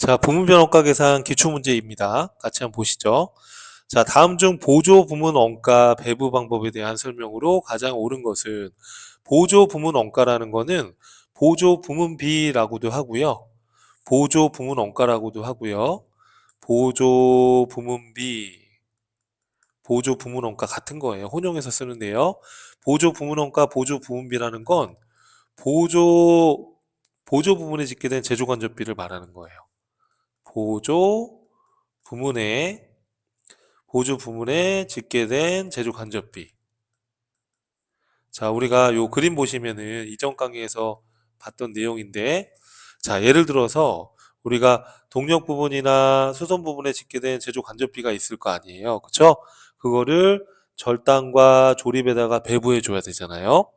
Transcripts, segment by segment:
자, 부문별 원가 계산 기출문제입니다. 같이 한번 보시죠. 자, 다음 중 보조 부문 원가 배부 방법에 대한 설명으로 가장 옳은 것은 보조 부문 원가라는 거는 보조 부문비라고도 하고요. 보조 부문 원가라고도 하고요. 보조 부문비, 보조 부문 원가 같은 거예요. 혼용해서 쓰는데요. 보조 부문 원가, 보조 부문비라는 건 보조 보조 부문에 짓게 된 제조간접비를 말하는 거예요. 보조 부문에 짓게 된 제조 간접비. 자, 우리가 요 그림 보시면은 이전 강의에서 봤던 내용인데, 자, 예를 들어서 우리가 동력 부분이나 수선 부분에 짓게 된 제조 간접비가 있을 거 아니에요. 그쵸? 그거를 절단과 조립에다가 배부해 줘야 되잖아요.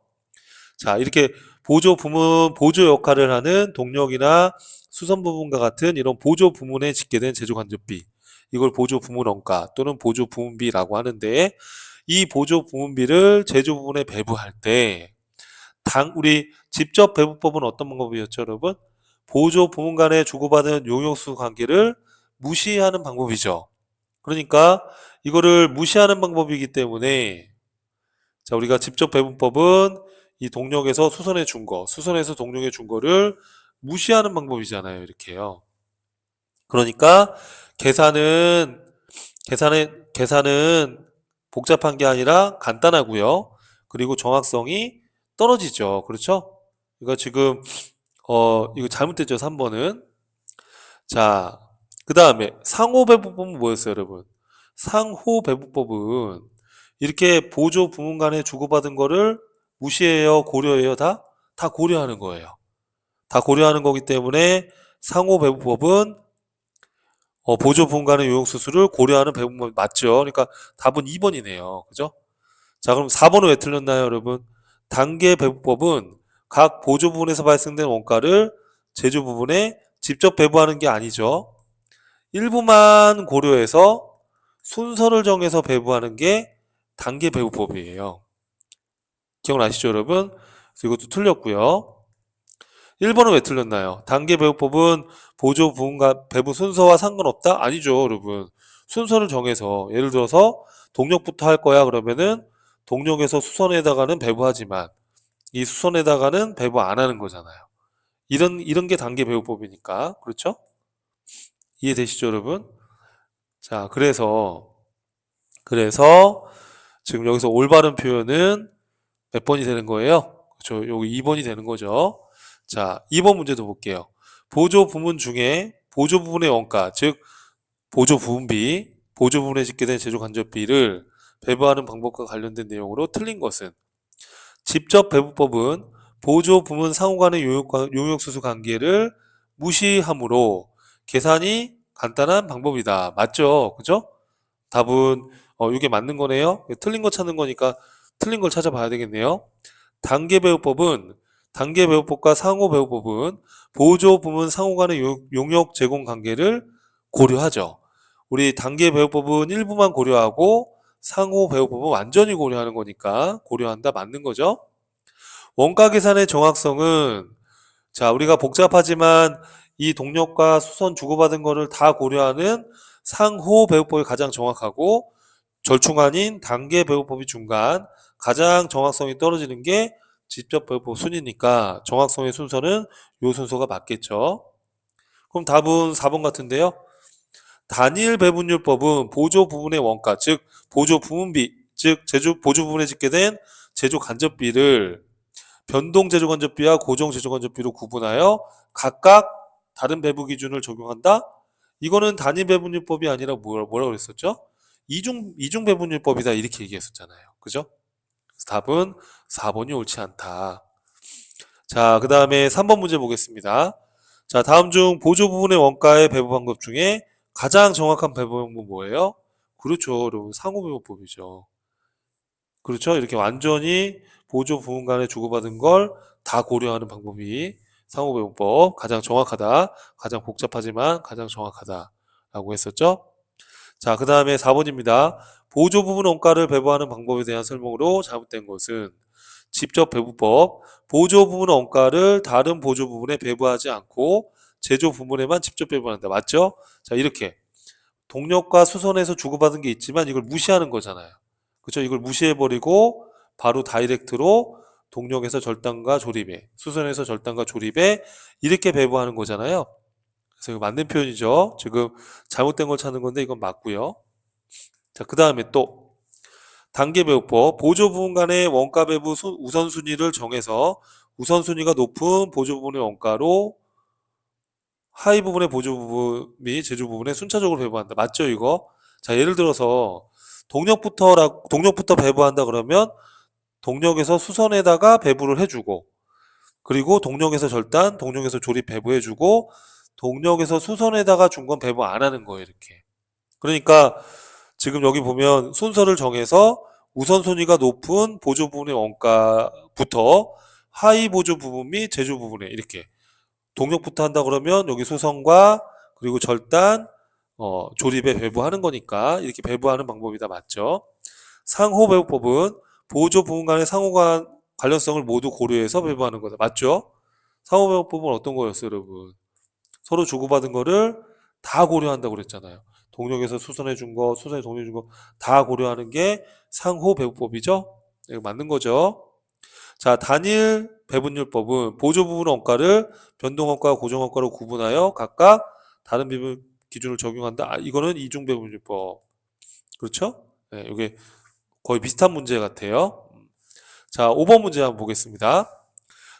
자, 이렇게 보조 부문, 보조 역할을 하는 동력이나 수선 부분과 같은 이런 보조 부문에 짓게 된 제조 간접비. 이걸 보조 부문 원가 또는 보조 부문비라고 하는데, 이 보조 부문비를 제조 부분에 배부할 때 우리 직접 배부법은 어떤 방법이었죠, 여러분? 보조 부문 간에 주고받은 용역수 관계를 무시하는 방법이죠. 그러니까 이거를 무시하는 방법이기 때문에, 자, 우리가 직접 배분법은 이 동력에서 수선해 준 거, 수선해서 동력에 준 거를 무시하는 방법이잖아요. 이렇게요. 그러니까 계산은 계산은 복잡한 게 아니라 간단하고요. 그리고 정확성이 떨어지죠. 그렇죠? 이거 지금 이거 잘못됐죠. 3번은. 자, 그다음에 상호배분법은 뭐였어요, 여러분? 상호배분법은 이렇게 보조 부문 간에 주고받은 거를 무시해요, 고려해요, 다? 다 고려하는 거예요. 다 고려하는 거기 때문에 상호배분법은 보조 부문 간의 요역수수를 고려하는 배분법이 맞죠. 그러니까 답은 2번이네요. 그죠? 자, 그럼 4번은 왜 틀렸나요, 여러분? 단계 배분법은 각 보조 부분에서 발생된 원가를 제조 부분에 직접 배부하는 게 아니죠. 일부만 고려해서 순서를 정해서 배부하는 게 단계 배부법이에요. 기억나시죠, 여러분? 그래서 이것도 틀렸고요. 1번은 왜 틀렸나요? 단계 배부법은 보조 부분과 배부 순서와 상관없다? 아니죠, 여러분. 순서를 정해서 예를 들어서 동력부터 할 거야 그러면은 동력에서 수선에다가는 배부하지만 이 수선에다가는 배부 안 하는 거잖아요. 이런 게 단계 배부법이니까. 그렇죠? 이해되시죠, 여러분? 자, 그래서 지금 여기서 올바른 표현은 몇 번이 되는 거예요? 그렇죠. 여기 2번이 되는 거죠. 자, 2번 문제도 볼게요. 보조 부문 중에 보조 부분의 원가, 즉 보조 부분비, 보조 부분에 짓게 된 제조 간접비를 배부하는 방법과 관련된 내용으로 틀린 것은 직접 배부법은 보조 부문 상호 간의 용역수수 관계를 무시하므로 계산이 간단한 방법이다. 맞죠? 그죠? 답은 이게 맞는 거네요. 틀린 거 찾는 거니까 틀린 걸 찾아봐야 되겠네요. 단계 배우법은 단계 배우법과 상호 배우법은 보조 부문 상호 간의 용역 제공 관계를 고려하죠. 우리 단계 배우법은 일부만 고려하고 상호 배우법은 완전히 고려하는 거니까 고려한다 맞는 거죠. 원가 계산의 정확성은, 자, 우리가 복잡하지만 이 동력과 수선 주고받은 거를 다 고려하는 상호 배우법이 가장 정확하고 절충안인 단계 배우법이 중간, 가장 정확성이 떨어지는 게 직접 배우법 순이니까 정확성의 순서는 요 순서가 맞겠죠. 그럼 답은 4번 같은데요. 단일 배분율법은 보조 부분의 원가, 즉 보조 부분비, 즉 보조 부분에 짓게 된 제조 간접비를 변동 제조 간접비와 고정 제조 간접비로 구분하여 각각 다른 배분 기준을 적용한다? 이거는 단위 배분율법이 아니라 뭐라 그랬었죠? 이중 배분율법이다 이렇게 얘기했었잖아요. 그죠? 답은 4번이 옳지 않다. 자, 그 다음에 3번 문제 보겠습니다. 자, 다음 중 보조 부분의 원가의 배분 방법 중에 가장 정확한 배분 방법은 뭐예요? 그렇죠, 여러분. 상호 배분법이죠. 그렇죠? 이렇게 완전히 보조 부분 간에 주고받은 걸 다 고려하는 방법이 상호배분법 가장 정확하다. 가장 복잡하지만 가장 정확하다. 라고 했었죠? 자, 그 다음에 4번입니다. 보조 부분 원가를 배부하는 방법에 대한 설명으로 잘못된 것은 직접 배부법, 보조 부분 원가를 다른 보조 부분에 배부하지 않고 제조 부문에만 직접 배분한다. 맞죠? 자, 이렇게 동력과 수선에서 주고받은 게 있지만 이걸 무시하는 거잖아요. 그렇죠? 이걸 무시해버리고 바로 다이렉트로 동력에서 절단과 조립에, 수선에서 절단과 조립에 이렇게 배분하는 거잖아요. 그래서 이거 맞는 표현이죠. 지금 잘못된 걸 찾는 건데 이건 맞고요. 자, 그 다음에 또 단계 배분법, 보조 부분 간의 원가 배분 우선순위를 정해서 우선순위가 높은 보조 부분의 원가로 하위 부분의 보조 부분 및 제조 부분에 순차적으로 배분한다. 맞죠, 이거? 자, 예를 들어서 동력부터 배분한다 그러면 동력에서 수선에다가 배분을 해주고, 그리고 동력에서 절단, 동력에서 조립 배분해주고, 동력에서 수선에다가 준 건 배분 안 하는 거예요, 이렇게. 그러니까 지금 여기 보면 순서를 정해서 우선순위가 높은 보조 부분의 원가부터 하위 보조 부분 및 제조 부분에 이렇게 동력부터 한다 그러면 여기 수선과 그리고 절단, 조립에 배분하는 거니까 이렇게 배분하는 방법이다. 맞죠? 상호 배분법은 보조 부분 간의 상호 관련성을 모두 고려해서 배분하는 거다. 맞죠? 상호 배분법은 어떤 거였어요, 여러분? 서로 주고받은 거를 다 고려한다고 그랬잖아요. 동력에서 수선해 준 거, 수선에 동력해 준 거 다 고려하는 게 상호 배분법이죠? 이거 맞는 거죠? 자, 단일 배분율법은 보조 부분 원가를 변동원가와 고정원가로 구분하여 각각 다른 배분 기준을 적용한다. 아, 이거는 이중 배분율법. 그렇죠? 네, 이게 거의 비슷한 문제 같아요. 자, 5번 문제 한번 보겠습니다.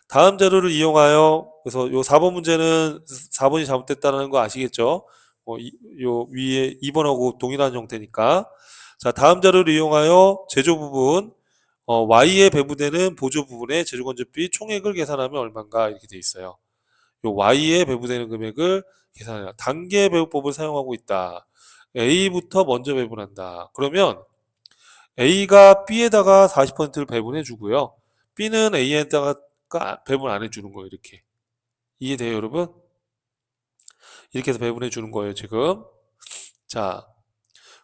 다음 자료를 이용하여, 그래서 요 4번 문제는 4번이 잘못됐다는 거 아시겠죠? 요 위에 2번하고 동일한 형태니까. 자, 다음 자료를 이용하여 제조 부분, Y에 배분되는 보조 부분의 제조 건조비 총액을 계산하면 얼마인가 이렇게 돼 있어요. 요 Y에 배분되는 금액을 계산해라. 단계 배분법을 사용하고 있다. A부터 먼저 배분한다. 그러면 A가 B에다가 40%를 배분해 주고요. B는 A에다가 배분 안 해주는 거예요. 이렇게. 이해돼요, 여러분? 이렇게 해서 배분해 주는 거예요, 지금. 자,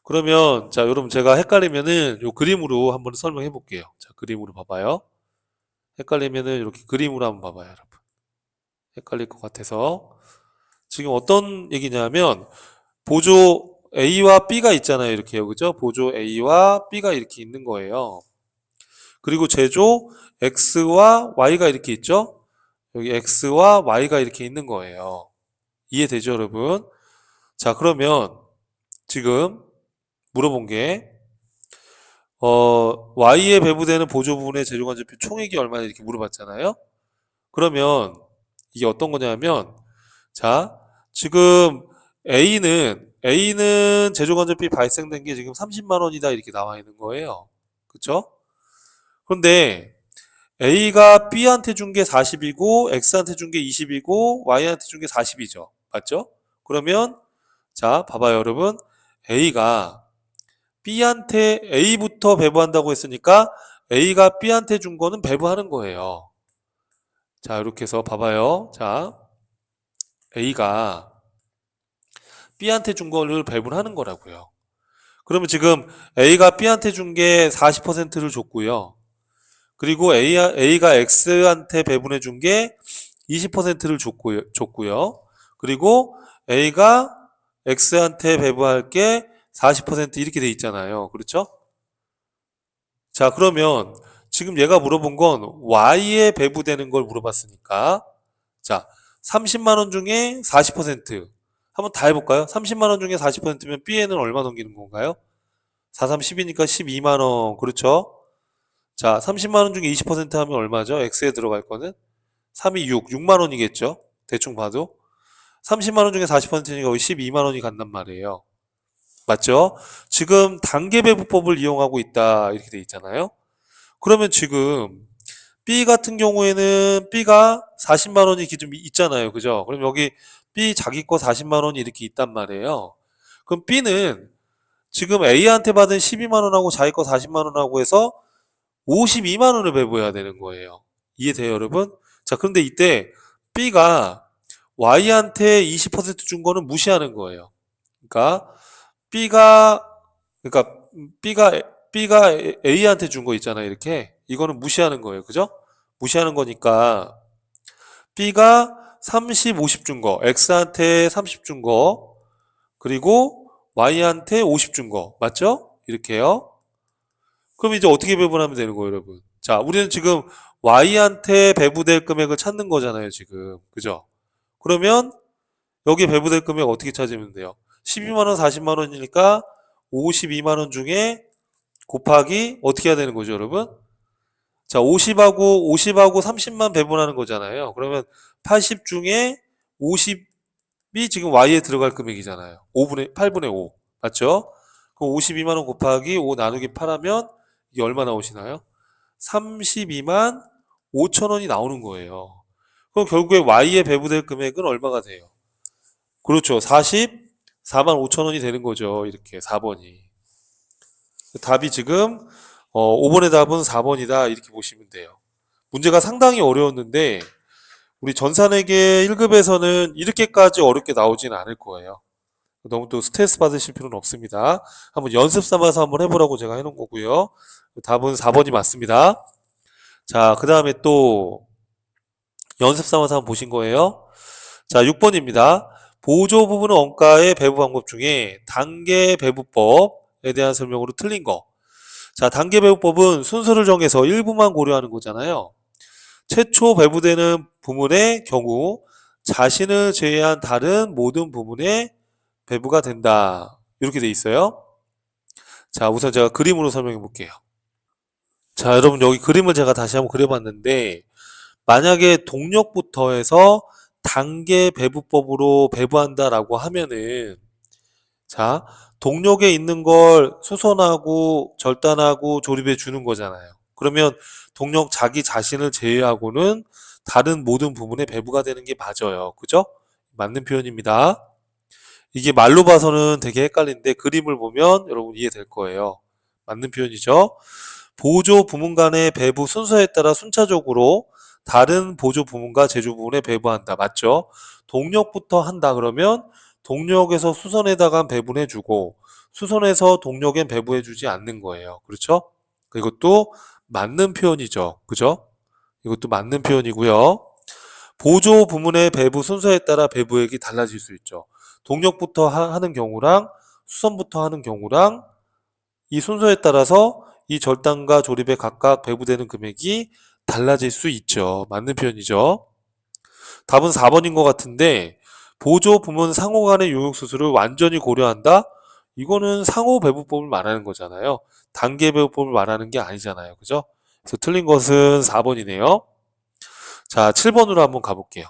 그러면, 자, 여러분 제가 헷갈리면은 요 그림으로 한번 설명해 볼게요. 자, 그림으로 봐봐요. 헷갈리면은 이렇게 그림으로 한번 봐봐요, 여러분. 헷갈릴 것 같아서. 지금 어떤 얘기냐면, 보조 A와 B가 있잖아요, 이렇게요. 그죠? 보조 A와 B가 이렇게 있는 거예요. 그리고 제조 X와 Y가 이렇게 있죠? 여기 X와 Y가 이렇게 있는 거예요. 이해되죠, 여러분? 자, 그러면 지금 물어본 게, Y에 배분되는 보조 부분의 재료관절비 총액이 얼마나 이렇게 물어봤잖아요? 그러면 이게 어떤 거냐면, 자, 지금 A는 재료관절비 발생된 게 지금 30만 원이다 이렇게 나와 있는 거예요. 그쵸? 그런데 A가 B한테 준 게 40이고, X한테 준 게 20이고, Y한테 준 게 40이죠. 맞죠? 그러면, 자, 봐봐요, 여러분. A가 B한테 A부터 배부한다고 했으니까 A가 B한테 준 거는 배부하는 거예요. 자, 이렇게 해서 봐봐요. 자, A가 B한테 준 거를 배분하는 거라고요. 그러면 지금 A가 B한테 준 게 40%를 줬고요. 그리고 A가 X한테 배분해 준 게 20%를 줬고요. 그리고 A가 X한테 배분할 게 40% 이렇게 돼 있잖아요. 그렇죠? 자, 그러면 지금 얘가 물어본 건 Y에 배분되는 걸 물어봤으니까, 자, 30만 원 중에 40% 한번 다 해볼까요? 30만 원 중에 40%면 B에는 얼마 넘기는 건가요? 4, 3, 10이니까 12만 원. 그렇죠? 자, 30만 원 중에 20% 하면 얼마죠? X에 들어갈 거는 3이 6만 원이겠죠? 대충 봐도 30만 원 중에 40%니까 거의 12만 원이 간단 말이에요. 맞죠? 지금 단계 배분법을 이용하고 있다 이렇게 돼 있잖아요. 그러면 지금 B 같은 경우에는 B가 40만 원이 기준 있잖아요. 그죠? 그럼 여기 B 자기 거 40만 원이 이렇게 있단 말이에요. 그럼 B는 지금 A한테 받은 12만 원하고 자기 거 40만 원하고 해서 52만 원을 배분해야 되는 거예요. 이해돼요, 여러분? 자, 그런데 이때 B가 Y한테 20%준 거는 무시하는 거예요. 그러니까 B가 그러니까 B가 A한테 준 거 있잖아요. 이렇게 이거는 무시하는 거예요. 그죠? 무시하는 거니까 B가 30, 50 준 거, x한테 30 준 거, 그리고 y한테 50 준 거, 맞죠? 이렇게요. 그럼 이제 어떻게 배분하면 되는 거예요, 여러분? 자, 우리는 지금 y한테 배부될 금액을 찾는 거잖아요, 지금. 그죠? 그러면 여기 배부될 금액 어떻게 찾으면 돼요? 12만 원, 40만 원이니까 52만 원 중에 곱하기 어떻게 해야 되는 거죠, 여러분? 자, 50하고 30만 배분하는 거잖아요. 그러면 80 중에 50이 지금 y에 들어갈 금액이잖아요. 8분의 5. 맞죠? 그럼 52만 원 곱하기 5 나누기 8 하면 이게 얼마 나오시나요? 32만 5천 원이 나오는 거예요. 그럼 결국에 y에 배부될 금액은 얼마가 돼요? 그렇죠. 44만 5천 원이 되는 거죠. 이렇게 4번이. 답이 지금 5번의 답은 4번이다. 이렇게 보시면 돼요. 문제가 상당히 어려웠는데 우리 전산회계 1급에서는 이렇게까지 어렵게 나오진 않을 거예요. 너무 또 스트레스 받으실 필요는 없습니다. 한번 연습 삼아서 한번 해보라고 제가 해놓은 거고요. 답은 4번이 맞습니다. 자, 그 다음에 또 연습 삼아서 한번 보신 거예요. 자, 6번입니다. 보조 부분 원가의 배부 방법 중에 단계 배부법에 대한 설명으로 틀린 거. 자, 단계 배부법은 순서를 정해서 일부만 고려하는 거잖아요. 최초 배부되는 부문의 경우 자신을 제외한 다른 모든 부문에 배부가 된다. 이렇게 돼 있어요. 자, 우선 제가 그림으로 설명해 볼게요. 자, 여러분 여기 그림을 제가 다시 한번 그려봤는데 만약에 동력부터 해서 단계 배부법으로 배부한다라고 하면은 자, 동력에 있는 걸 수선하고 절단하고 조립해 주는 거잖아요. 그러면 동력 자기 자신을 제외하고는 다른 모든 부분에 배부가 되는 게 맞아요. 그죠? 맞는 표현입니다. 이게 말로 봐서는 되게 헷갈리는데 그림을 보면 여러분 이해될 거예요. 맞는 표현이죠. 보조 부문 간의 배부 순서에 따라 순차적으로 다른 보조 부문과 제조 부문에 배부한다. 맞죠? 동력부터 한다 그러면 동력에서 수선에다가 배분해주고 수선에서 동력엔 배부해주지 않는 거예요. 그렇죠? 이것도 맞는 표현이죠. 그죠? 이것도 맞는 표현이고요. 보조 부문의 배부 순서에 따라 배부액이 달라질 수 있죠. 동력부터 하는 경우랑 수선부터 하는 경우랑 이 순서에 따라서 이 절단과 조립에 각각 배부되는 금액이 달라질 수 있죠. 맞는 표현이죠. 답은 4번인 것 같은데 보조 부문 상호 간의 용역 수수를 완전히 고려한다? 이거는 상호 배부법을 말하는 거잖아요. 단계 배부법을 말하는 게 아니잖아요. 그죠? 그래서 틀린 것은 4번이네요. 자, 7번으로 한번 가볼게요.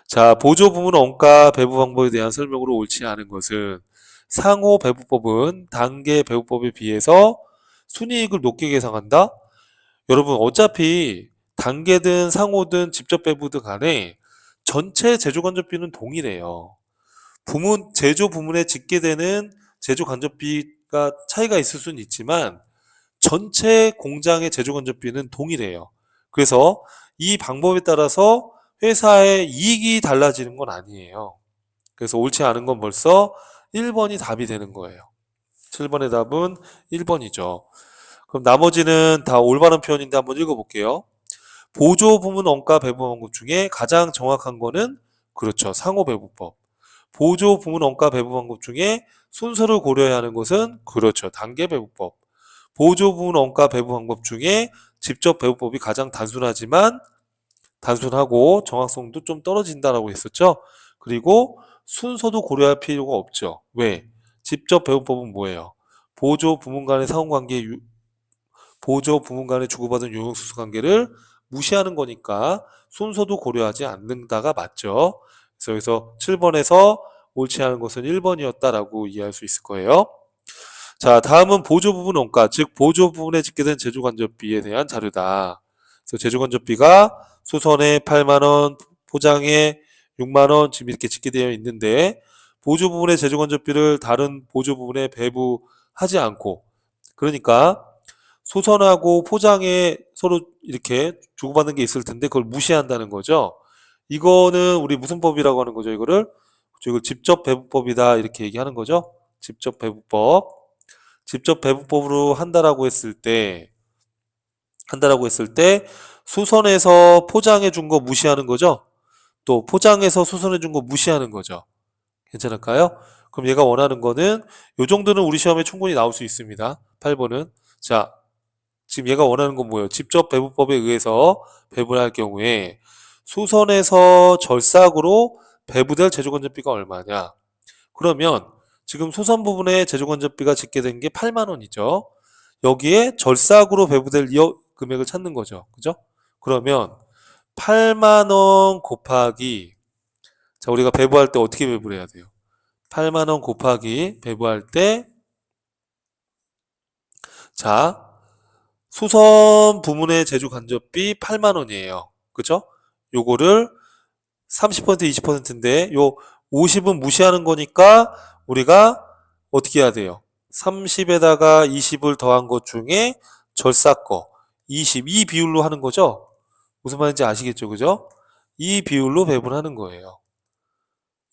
자, 보조 부문 원가 배부 방법에 대한 설명으로 옳지 않은 것은 상호 배부법은 단계 배부법에 비해서 순이익을 높게 계상한다? 여러분 어차피 단계든 상호든 직접 배부든 간에 전체 제조 간접비는 동일해요. 제조 부문에 짓게 되는 제조 간접비가 차이가 있을 수는 있지만 전체 공장의 제조 간접비는 동일해요. 그래서 이 방법에 따라서 회사의 이익이 달라지는 건 아니에요. 그래서 옳지 않은 건 벌써 1번이 답이 되는 거예요. 7번의 답은 1번이죠. 그럼 나머지는 다 올바른 표현인데 한번 읽어볼게요. 보조 부문 원가 배부 방법 중에 가장 정확한 거는 그렇죠. 상호 배부법. 보조 부문 원가 배부 방법 중에 순서를 고려해야 하는 것은 그렇죠. 단계 배부법. 보조 부문 원가 배부 방법 중에 직접 배부법이 가장 단순하고 정확성도 좀 떨어진다라고 했었죠. 그리고 순서도 고려할 필요가 없죠. 왜? 직접 배부법은 뭐예요? 보조 부문 간의 상호관계, 보조 부문 간의 주고받은 용역수수 관계를 무시하는 거니까 순서도 고려하지 않는다가 맞죠. 그래서 여기서 7번에서 옳지 않은 것은 1번이었다라고 이해할 수 있을 거예요. 자, 다음은 보조 부분 원가, 즉 보조 부분에 짓게 된 제조 간접비에 대한 자료다. 그래서 제조 간접비가 수선에 8만 원, 포장에 6만 원 지금 이렇게 짓게 되어 있는데 보조 부분의 제조 간접비를 다른 보조 부분에 배부하지 않고 그러니까 수선하고 포장에 서로 이렇게 주고받는 게 있을 텐데 그걸 무시한다는 거죠. 이거는 우리 무슨 법이라고 하는 거죠? 이걸 직접 배부법이다 이렇게 얘기하는 거죠. 직접 배부법. 직접 배부법으로 한다라고 했을 때 수선해서 포장해 준 거 무시하는 거죠. 또 포장해서 수선해 준 거 무시하는 거죠. 괜찮을까요? 그럼 얘가 원하는 거는 요 정도는 우리 시험에 충분히 나올 수 있습니다. 8번은. 자, 지금 얘가 원하는 건 뭐예요? 직접 배부법에 의해서 배분할 경우에 수선에서 절삭으로 배부될 제조건전비가 얼마냐? 그러면 지금 수선 부분에 제조건전비가 짓게 된 게 8만 원이죠. 여기에 절삭으로 배부될 이 금액을 찾는 거죠. 그죠? 그러면 8만 원 곱하기, 자, 우리가 배부할 때 어떻게 배부해야 돼요? 8만 원 곱하기 배부할 때, 자, 수선 부문의 제조 간접비 8만 원이에요. 그죠? 요거를 30% 20%인데 요 50은 무시하는 거니까 우리가 어떻게 해야 돼요? 30에다가 20을 더한 것 중에 절삭 거 20, 이 비율로 하는 거죠? 무슨 말인지 아시겠죠? 그죠? 이 비율로 배분하는 거예요.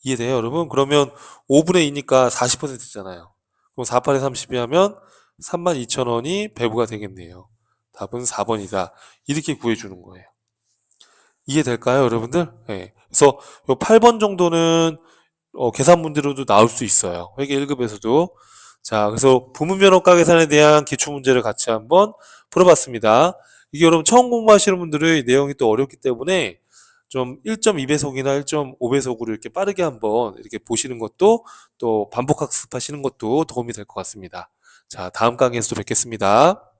이해돼요, 여러분? 그러면 5분의 2니까 40%잖아요. 그럼 4, 8에 30이 하면 32,000원이 배부가 되겠네요. 답은 4번이다. 이렇게 구해주는 거예요. 이해될까요, 여러분들? 네. 그래서 요 8번 정도는 계산 문제로도 나올 수 있어요. 회계 1급에서도. 자, 그래서 부문변호가 계산에 대한 기출문제를 같이 한번 풀어봤습니다. 이게 여러분 처음 공부하시는 분들의 내용이 또 어렵기 때문에 좀 1.2배속이나 1.5배속으로 이렇게 빠르게 한번 이렇게 보시는 것도 또 반복 학습하시는 것도 도움이 될 것 같습니다. 자, 다음 강의에서 또 뵙겠습니다.